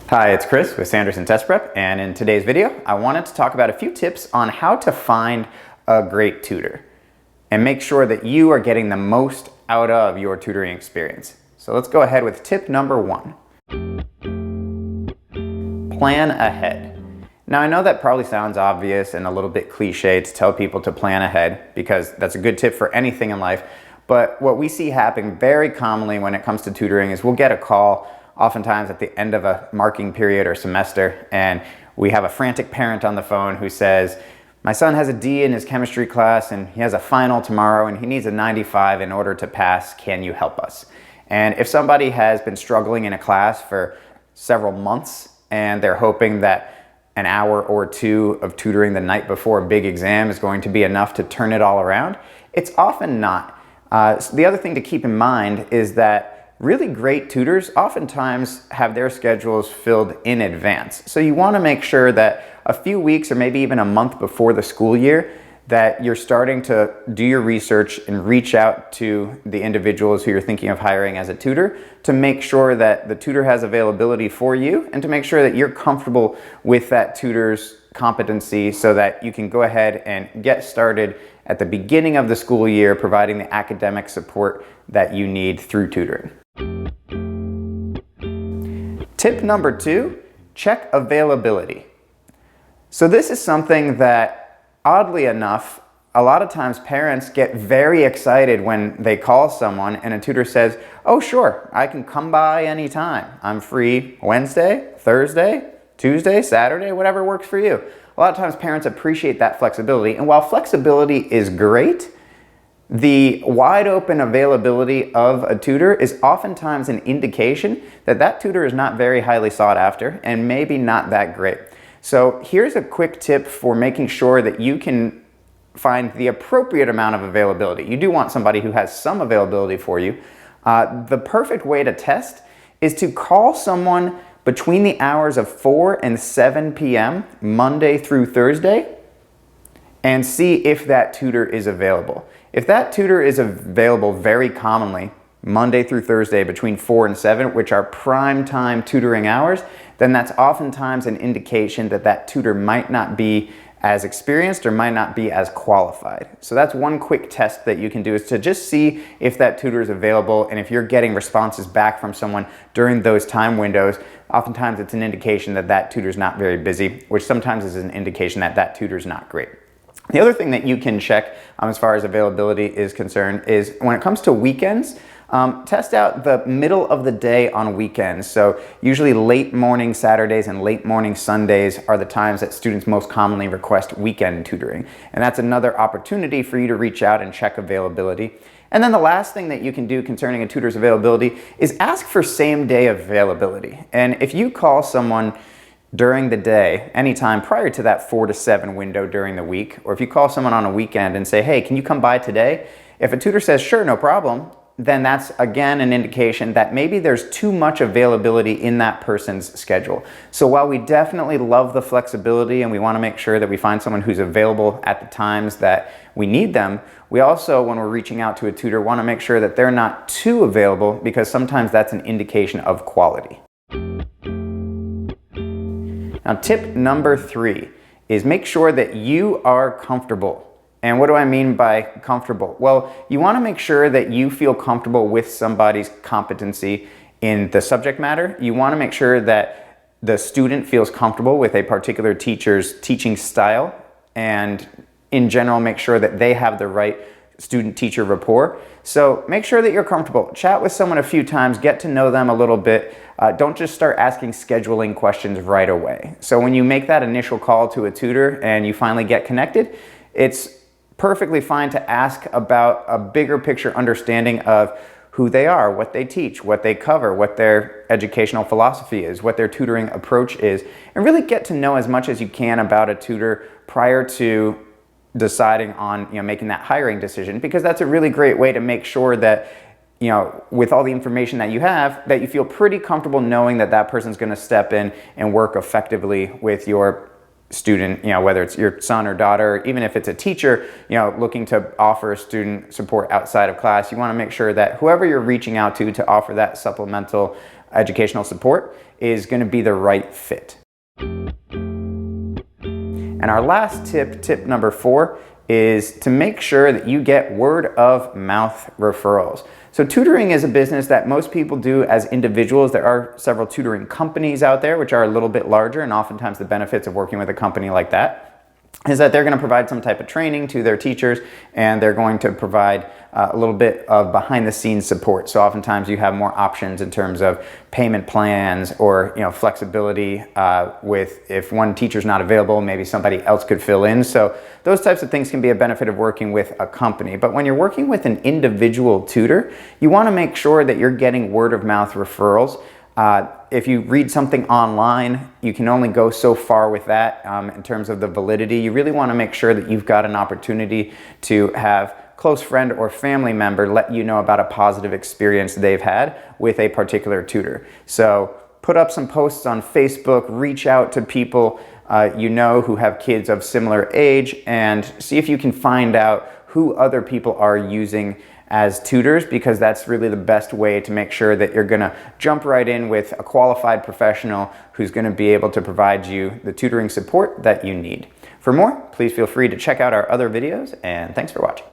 Hi, it's Chris with Sanderson Test Prep, and in today's video, I wanted to talk about a few tips on how to find a great tutor and make sure that you are getting the most out of your tutoring experience. So let's go ahead with tip number 1. Plan ahead. Now I know that probably sounds obvious and a little bit cliche to tell people to plan ahead because that's a good tip for anything in life, but what we see happen very commonly when it comes to tutoring is we'll get a call oftentimes at the end of a marking period or semester, and we have a frantic parent on the phone who says, my son has a D in his chemistry class and he has a final tomorrow and he needs a 95 in order to pass. Can you help us? And if somebody has been struggling in a class for several months and they're hoping that an hour or two of tutoring the night before a big exam is going to be enough to turn it all around, it's often not. So the other thing to keep in mind is that really great tutors oftentimes have their schedules filled in advance. So you want to make sure that a few weeks or maybe even a month before the school year that you're starting to do your research and reach out to the individuals who you're thinking of hiring as a tutor to make sure that the tutor has availability for you and to make sure that you're comfortable with that tutor's competency so that you can go ahead and get started at the beginning of the school year providing the academic support that you need through tutoring. Tip number 2, check availability. So this is something that, oddly enough, a lot of times parents get very excited when they call someone and a tutor says, oh sure, I can come by anytime. I'm free Wednesday, Thursday, Tuesday, Saturday, whatever works for you. A lot of times parents appreciate that flexibility, and while flexibility is great, the wide open availability of a tutor is oftentimes an indication that that tutor is not very highly sought after and maybe not that great. So here's a quick tip for making sure that you can find the appropriate amount of availability. You do want somebody who has some availability for you. The perfect way to test is to call someone between the hours of 4 and 7 p.m. Monday through Thursday and see if that tutor is available. If that tutor is available very commonly, Monday through Thursday between 4 and 7, which are prime time tutoring hours, then that's oftentimes an indication that that tutor might not be as experienced or might not be as qualified. So that's one quick test that you can do, is to just see if that tutor is available, and if you're getting responses back from someone during those time windows, oftentimes it's an indication that that tutor's not very busy, which sometimes is an indication that that tutor's not great. The other thing that you can check as far as availability is concerned is when it comes to weekends, test out the middle of the day on weekends. So usually late morning Saturdays and late morning Sundays are the times that students most commonly request weekend tutoring. And that's another opportunity for you to reach out and check availability. And then the last thing that you can do concerning a tutor's availability is ask for same day availability. And if you call someone during the day, anytime prior to that 4 to 7 window during the week, or if you call someone on a weekend and say, hey, can you come by today? If a tutor says, sure, no problem, then that's again an indication that maybe there's too much availability in that person's schedule. So while we definitely love the flexibility and we want to make sure that we find someone who's available at the times that we need them, we also, when we're reaching out to a tutor, want to make sure that they're not too available, because sometimes that's an indication of quality. Now, tip number 3 is make sure that you are comfortable. And what do I mean by comfortable? Well, you want to make sure that you feel comfortable with somebody's competency in the subject matter. You want to make sure that the student feels comfortable with a particular teacher's teaching style, and in general, make sure that they have the right student-teacher rapport. So make sure that you're comfortable. Chat with someone a few times, get to know them a little bit. Don't just start asking scheduling questions right away. So when you make that initial call to a tutor and you finally get connected, it's perfectly fine to ask about a bigger picture understanding of who they are, what they teach, what they cover, what their educational philosophy is, what their tutoring approach is, and really get to know as much as you can about a tutor prior to deciding on making that hiring decision, because that's a really great way to make sure that with all the information that you have, that you feel pretty comfortable knowing that that person's going to step in and work effectively with your student, whether it's your son or daughter, even if it's a teacher, looking to offer student support outside of class, you want to make sure that whoever you're reaching out to offer that supplemental educational support is going to be the right fit. And our last tip number 4, is to make sure that you get word of mouth referrals. So tutoring is a business that most people do as individuals. There are several tutoring companies out there which are a little bit larger, and oftentimes the benefits of working with a company like that is that they're going to provide some type of training to their teachers, and they're going to provide a little bit of behind the scenes support. So oftentimes you have more options in terms of payment plans or flexibility with if one teacher's not available, maybe somebody else could fill in. So those types of things can be a benefit of working with a company. But when you're working with an individual tutor, you want to make sure that you're getting word of mouth referrals. If you read something online, you can only go so far with that in terms of the validity. You really want to make sure that you've got an opportunity to have close friend or family member let you know about a positive experience they've had with a particular tutor. So put up some posts on Facebook, reach out to people who have kids of similar age, and see if you can find out who other people are using as tutors, because that's really the best way to make sure that you're going to jump right in with a qualified professional who's going to be able to provide you the tutoring support that you need. For more, please feel free to check out our other videos, and thanks for watching.